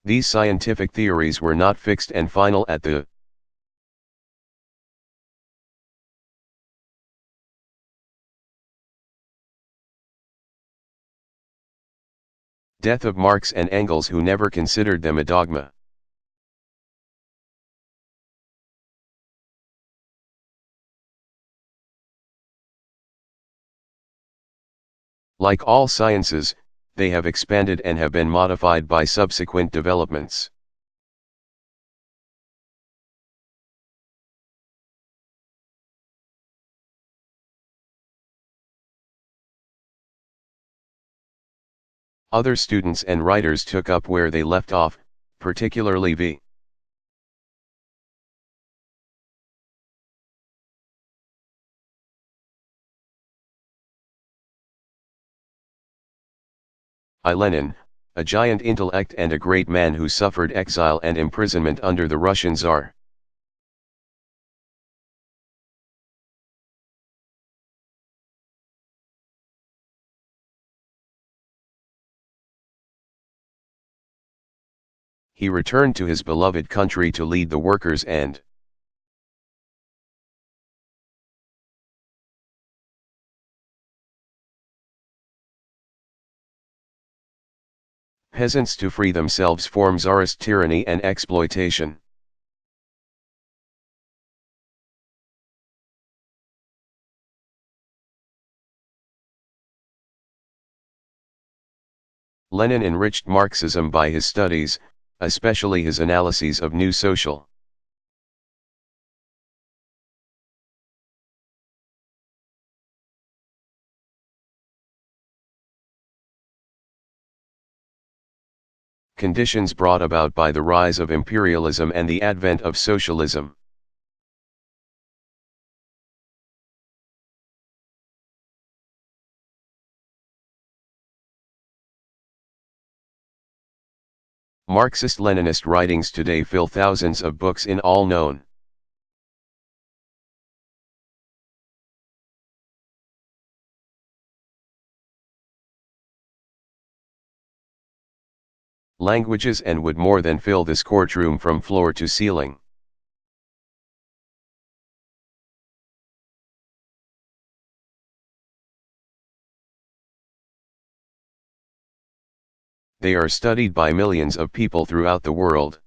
These scientific theories were not fixed and final at the death of Marx and Engels, who never considered them a dogma. Like all sciences, they have expanded and have been modified by subsequent developments. Other students and writers took up where they left off, particularly V. I. Lenin, a giant intellect and a great man who suffered exile and imprisonment under the Russian Tsar. He returned to his beloved country to lead the workers and peasants to free themselves from Tsarist tyranny and exploitation. Lenin enriched Marxism by his studies, especially his analyses of new social conditions brought about by the rise of imperialism and the advent of socialism. Marxist-Leninist writings today fill thousands of books in all known languages and would more than fill this courtroom from floor to ceiling. They are studied by millions of people throughout the world.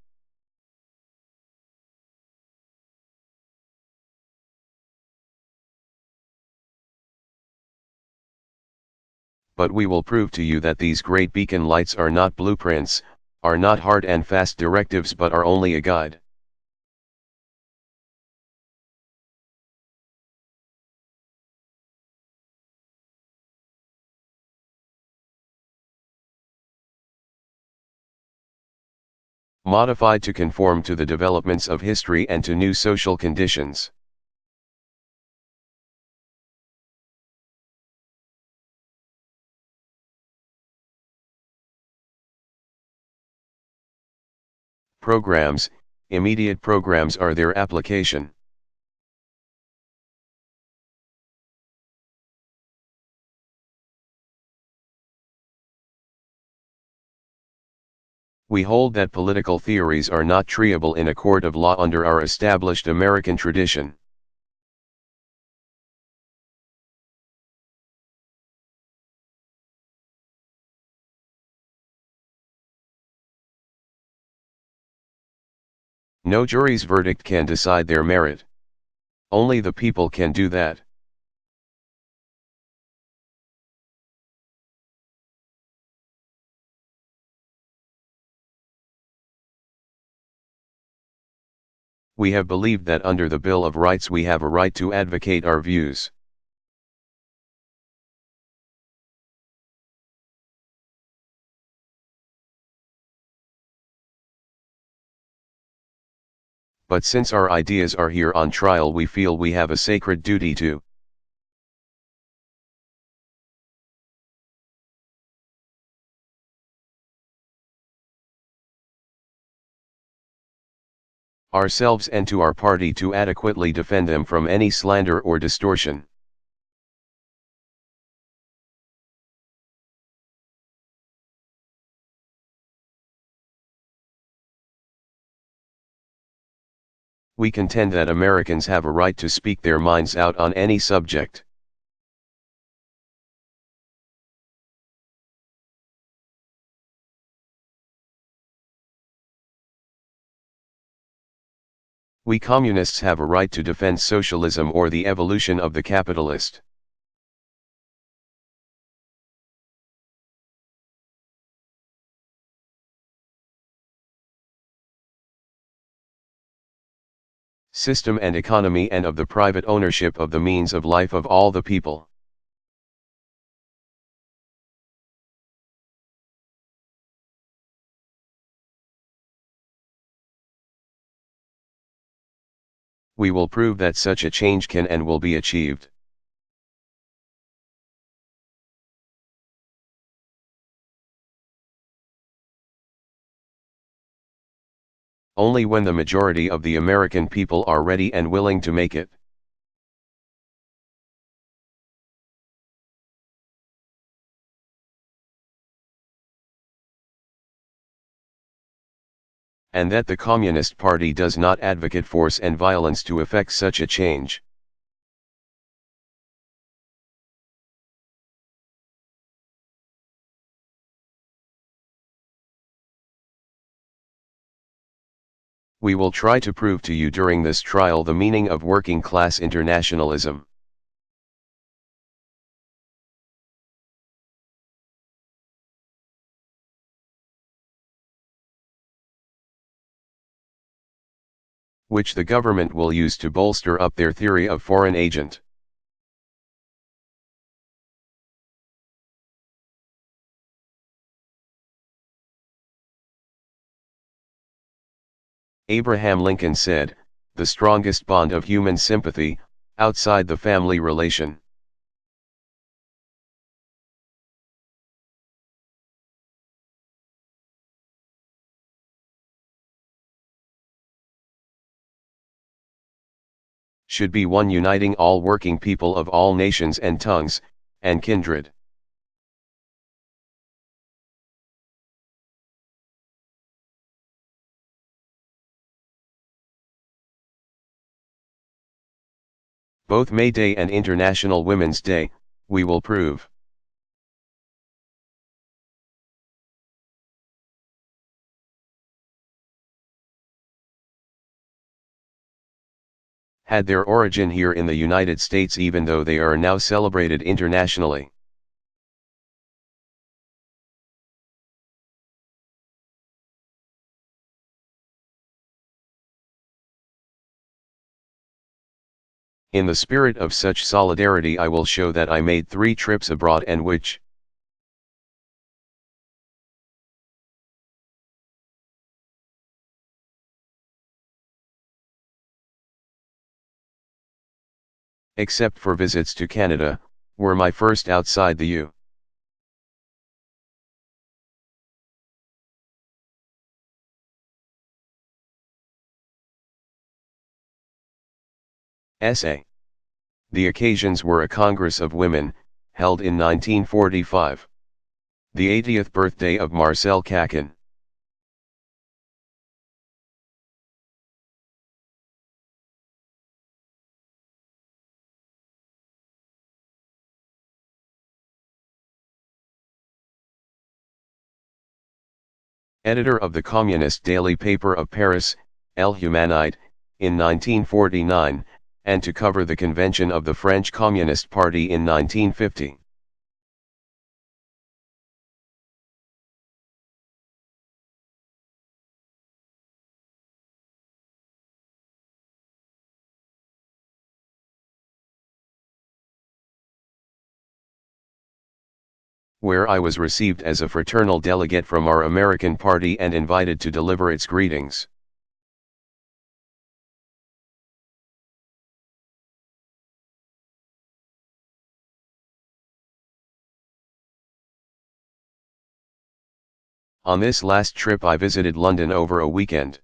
But we will prove to you that these great beacon lights are not blueprints, are not hard and fast directives, but are only a guide. Modified to conform to the developments of history and to new social conditions. Programs, immediate programs are their application. We hold that political theories are not treatable in a court of law under our established American tradition. No jury's verdict can decide their merit. Only the people can do that. We have believed that under the Bill of Rights we have a right to advocate our views. But since our ideas are here on trial, we feel we have a sacred duty to ourselves and to our party to adequately defend them from any slander or distortion. We contend that Americans have a right to speak their minds out on any subject. We communists have a right to defend socialism or the evolution of the capitalist. System and economy and of the private ownership of the means of life of all the people. We will prove that such a change can and will be achieved. Only when the majority of the American people are ready and willing to make it. And that the Communist Party does not advocate force and violence to effect such a change. We will try to prove to you during this trial the meaning of working class internationalism. Which the government will use to bolster up their theory of foreign agent. Abraham Lincoln said, "The strongest bond of human sympathy, outside the family relation." Should be one uniting all working people of all nations and tongues, and kindred. Both May Day and International Women's Day, we will prove. Had their origin here in the United States even though they are now celebrated internationally. In the spirit of such solidarity I will show that I made 3 trips abroad and which, except for visits to Canada, were my first outside the U. Essay. The occasions were a Congress of Women, held in 1945. The 80th birthday of Marcel Caquin. Editor of the Communist daily paper of Paris, El Humanite, in 1949, and to cover the convention of the French Communist Party in 1950. Where I was received as a fraternal delegate from our American party and invited to deliver its greetings. On this last trip I visited London over a weekend.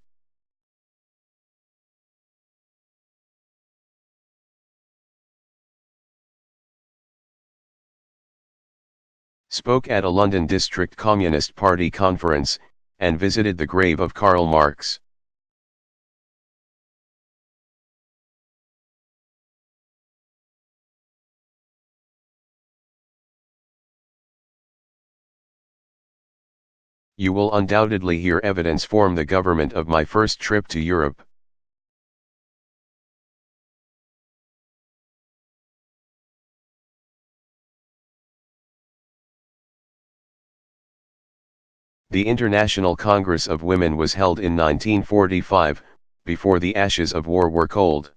Spoke at a London District Communist Party conference, and visited the grave of Karl Marx. You will undoubtedly hear evidence form the government of my first trip to Europe. The International Congress of Women was held in 1945, before the ashes of war were cold.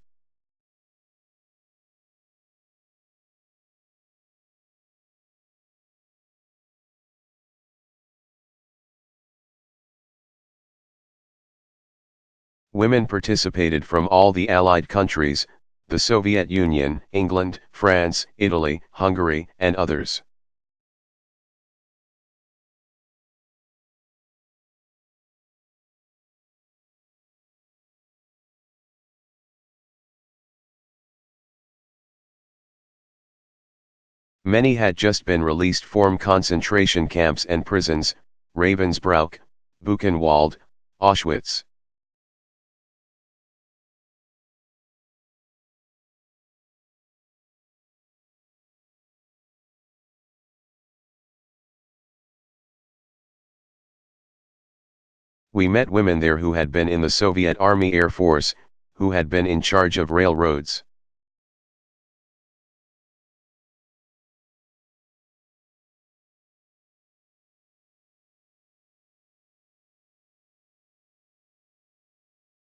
Women participated from all the Allied countries, the Soviet Union, England, France, Italy, Hungary, and others. Many had just been released from concentration camps and prisons, Ravensbrück, Buchenwald, Auschwitz. We met women there who had been in the Soviet Army Air Force, who had been in charge of railroads.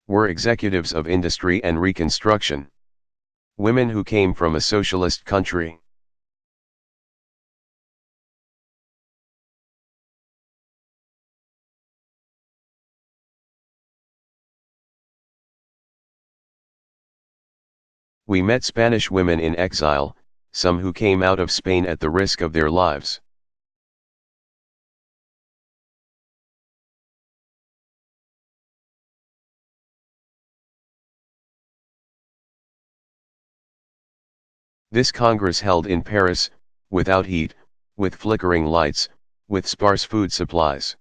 Were executives of industry and reconstruction. Women who came from a socialist country. We met Spanish women in exile, some who came out of Spain at the risk of their lives. This Congress held in Paris, without heat, with flickering lights, with sparse food supplies.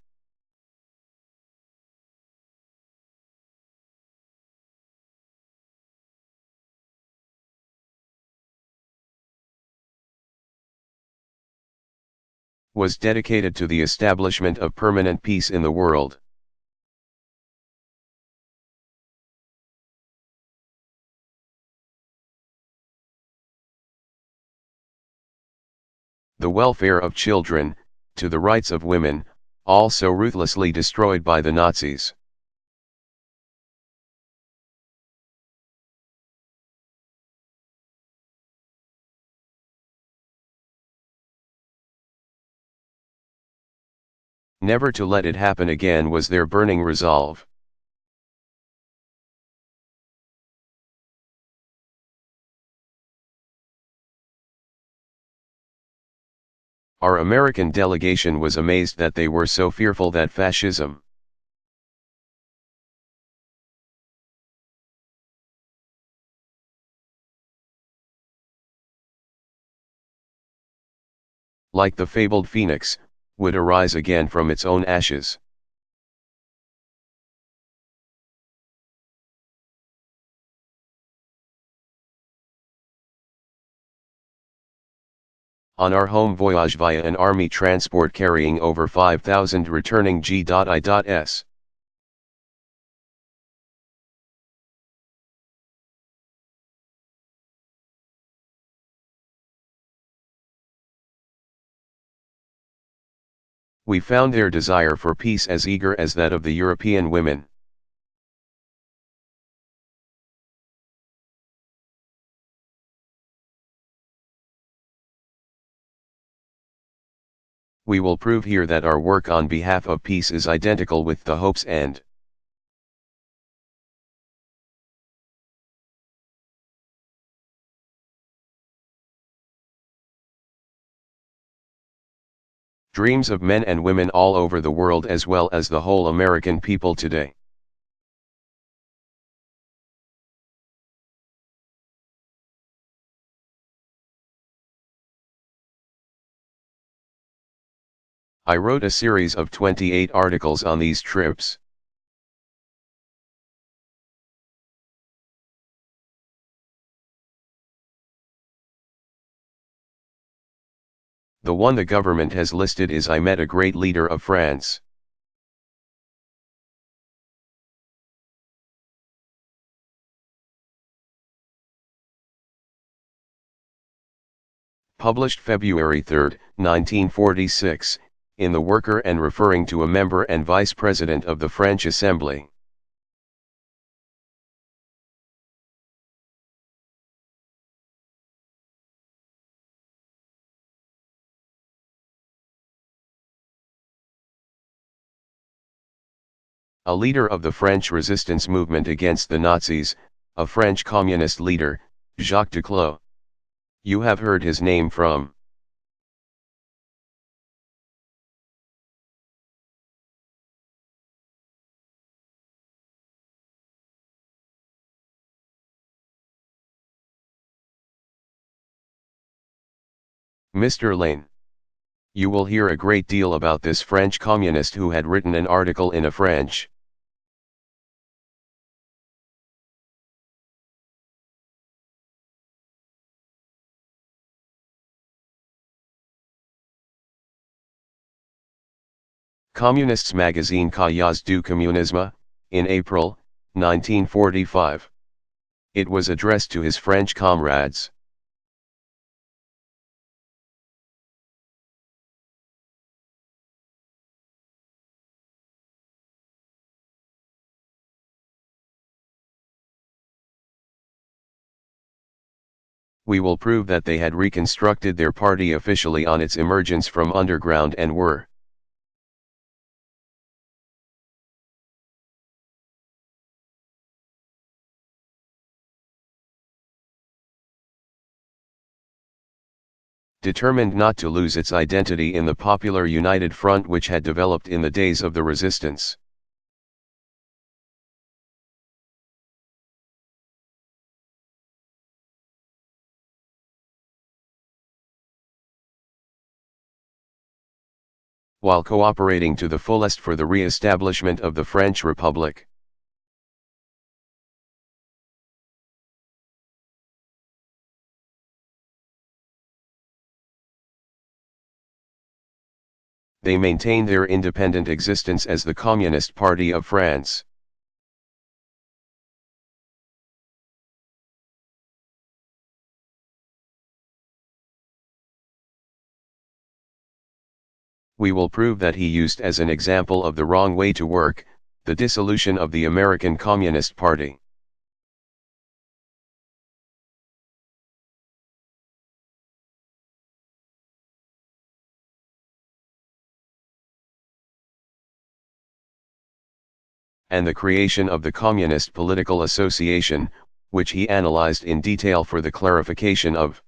Was dedicated to the establishment of permanent peace in the world. The welfare of children, to the rights of women, all so ruthlessly destroyed by the Nazis. Never to let it happen again was their burning resolve. Our American delegation was amazed that they were so fearful that fascism. Like the fabled phoenix, would arise again from its own ashes. On our home voyage via an army transport carrying over 5,000 returning G.I.S. We found their desire for peace as eager as that of the European women. We will prove here that our work on behalf of peace is identical with the hopes and dreams of men and women all over the world as well as the whole American people today. I wrote a series of 28 articles on these trips. The one the government has listed is I met a great leader of France. Published February 3, 1946, in The Worker and referring to a member and vice president of the French Assembly. A leader of the French resistance movement against the Nazis, a French communist leader, Jacques Duclos. You have heard his name from Mr. Lane. You will hear a great deal about this French communist who had written an article in a French Communists magazine Cahiers du Communisme, in April, 1945. It was addressed to his French comrades. We will prove that they had reconstructed their party officially on its emergence from underground and were determined not to lose its identity in the popular United Front which had developed in the days of the resistance. While cooperating to the fullest for the re-establishment of the French Republic. They maintained their independent existence as the Communist Party of France. We will prove that he used as an example of the wrong way to work, the dissolution of the American Communist Party. And the creation of the Communist Political Association, which he analyzed in detail for the clarification of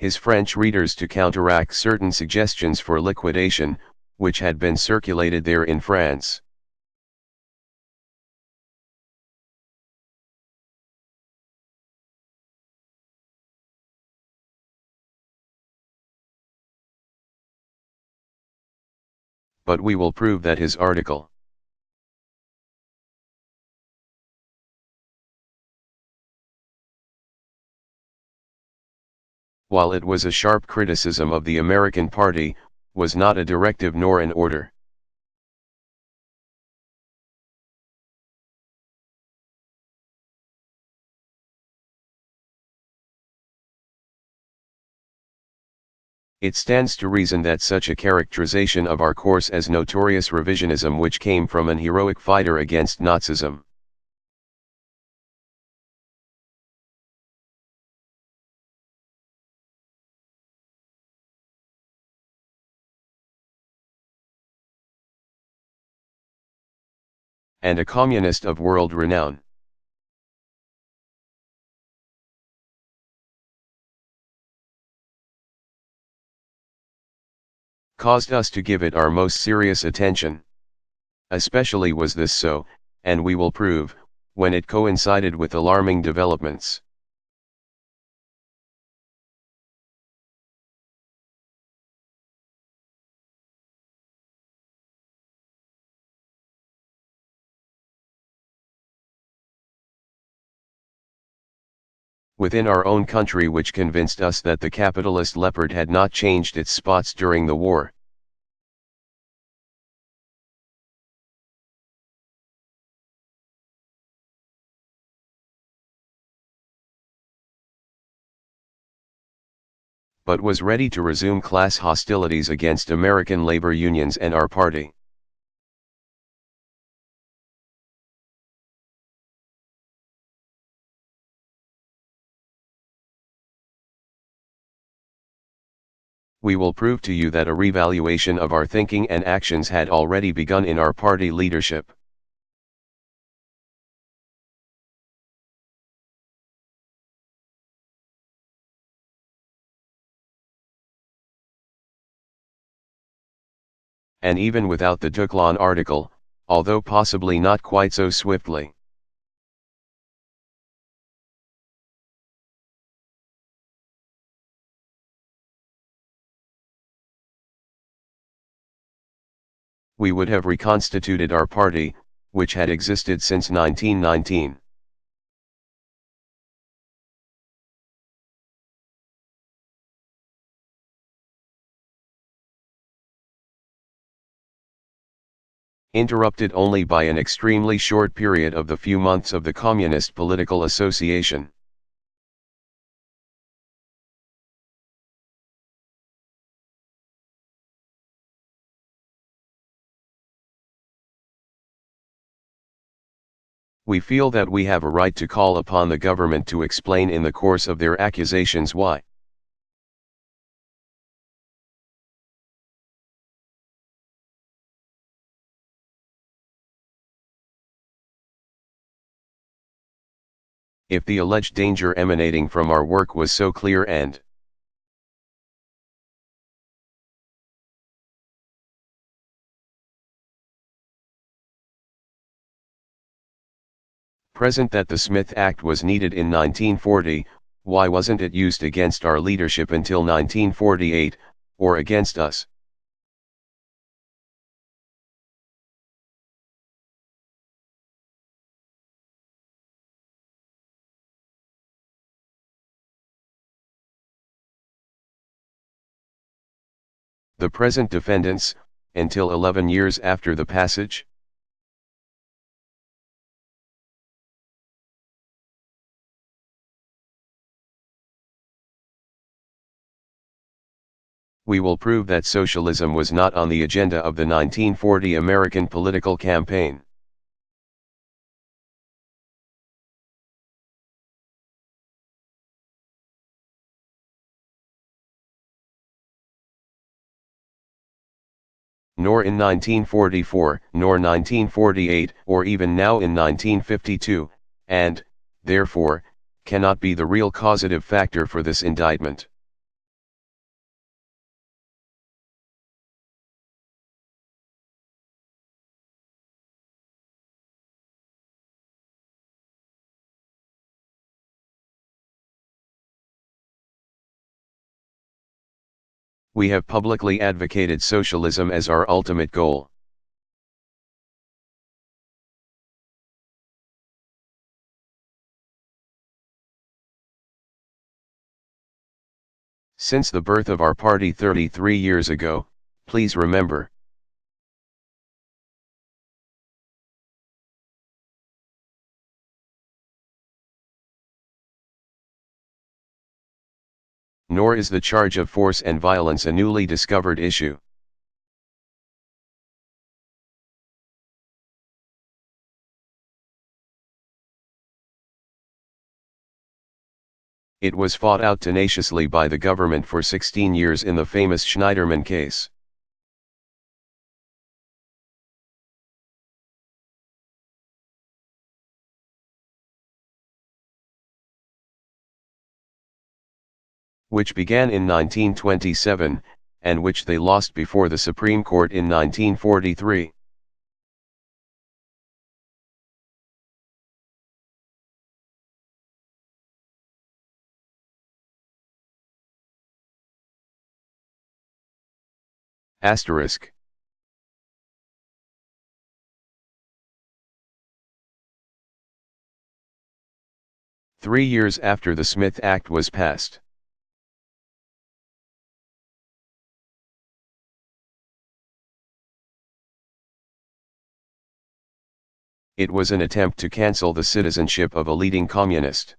his French readers to counteract certain suggestions for liquidation, which had been circulated there in France. But we will prove that his article while it was a sharp criticism of the American party, was not a directive nor an order. It stands to reason that such a characterization of our course as notorious revisionism which came from an heroic fighter against Nazism, and a communist of world renown, caused us to give it our most serious attention. Especially was this so, and we will prove, when it coincided with alarming developments. Within our own country which convinced us that the capitalist leopard had not changed its spots during the war. but was ready to resume class hostilities against American labor unions and our party. We will prove to you that a revaluation of our thinking and actions had already begun in our party leadership. And even without the Duklon article, although possibly not quite so swiftly. We would have reconstituted our party, which had existed since 1919. Interrupted only by an extremely short period of the few months of the Communist Political Association. We feel that we have a right to call upon the government to explain in the course of their accusations why. If the alleged danger emanating from our work was so clear and present that the Smith Act was needed in 1940, why wasn't it used against our leadership until 1948, or against us? The present defendants, until 11 years after the passage? We will prove that socialism was not on the agenda of the 1940 American political campaign. Nor in 1944, nor 1948, or even now in 1952, and, therefore, cannot be the real causative factor for this indictment. We have publicly advocated socialism as our ultimate goal. Since the birth of our party 33 years ago, please remember. Nor is the charge of force and violence a newly discovered issue. It was fought out tenaciously by the government for 16 years in the famous Schneiderman case. Which began in 1927, and which they lost before the Supreme Court in 1943. Asterisk. Three years after the Smith Act was passed. It was an attempt to cancel the citizenship of a leading communist.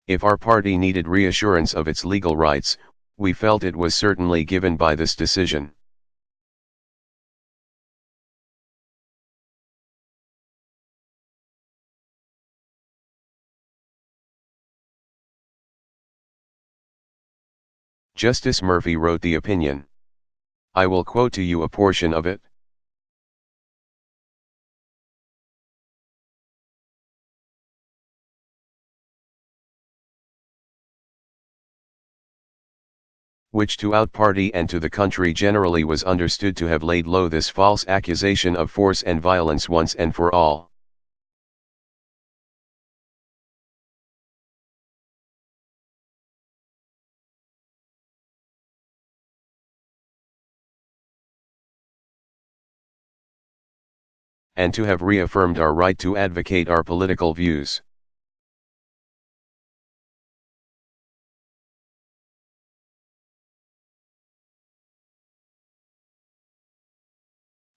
If our party needed reassurance of its legal rights, we felt it was certainly given by this decision. Justice Murphy wrote the opinion. I will quote to you a portion of it. Which to our party and to the country generally was understood to have laid low this false accusation of force and violence once and for all. And to have reaffirmed our right to advocate our political views.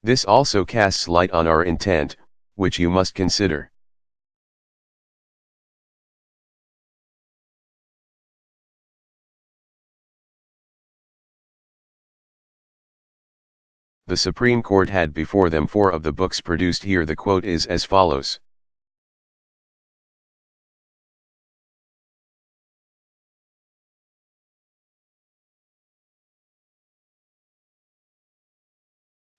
This also casts light on our intent, which you must consider. The Supreme Court had before them 4 of the books produced here. The quote is as follows.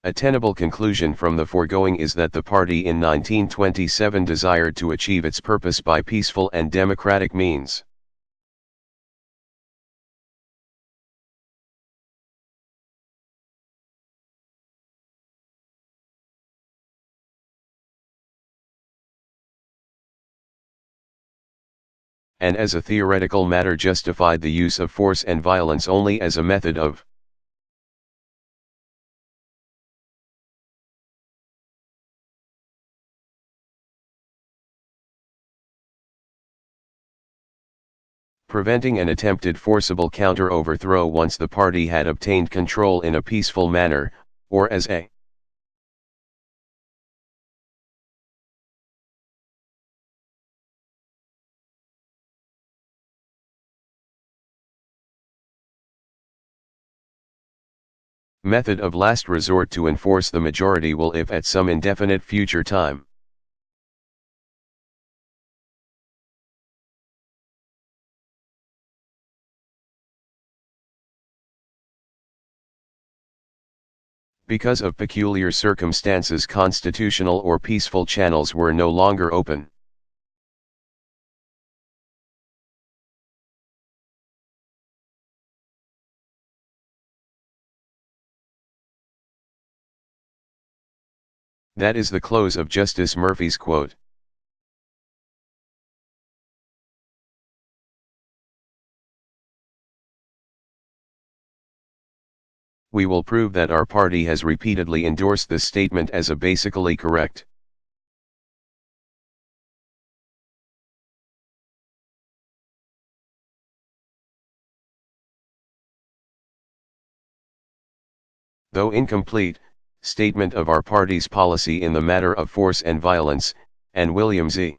A tenable conclusion from the foregoing is that the party in 1927 desired to achieve its purpose by peaceful and democratic means. And as a theoretical matter justified the use of force and violence only as a method of preventing an attempted forcible counter-overthrow once the party had obtained control in a peaceful manner, or as a method of last resort to enforce the majority will if at some indefinite future time. Because of peculiar circumstances constitutional or peaceful channels were no longer open. That is the close of Justice Murphy's quote. We will prove that our party has repeatedly endorsed this statement as a basically correct. Though incomplete, statement of our party's policy in the matter of force and violence, and William Z.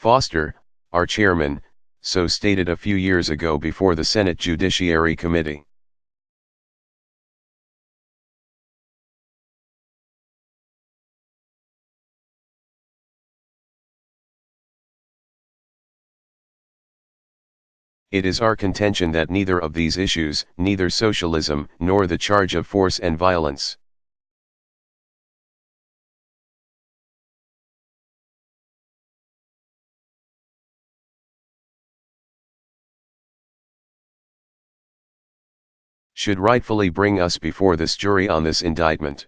Foster, our chairman, so stated a few years ago before the Senate Judiciary Committee. It is our contention that neither of these issues, neither socialism nor the charge of force and violence, should rightfully bring us before this jury on this indictment.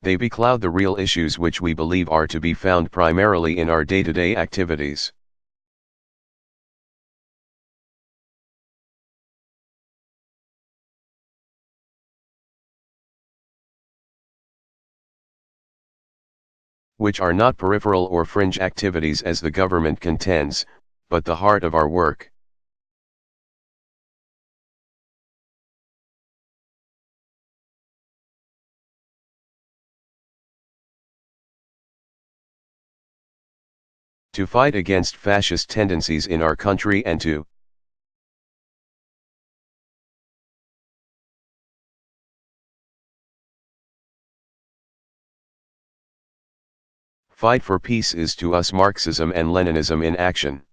They becloud the real issues which we believe are to be found primarily in our day-to-day activities. which are not peripheral or fringe activities as the government contends, but the heart of our work. To fight against fascist tendencies in our country and to fight for peace is to us Marxism and Leninism in action.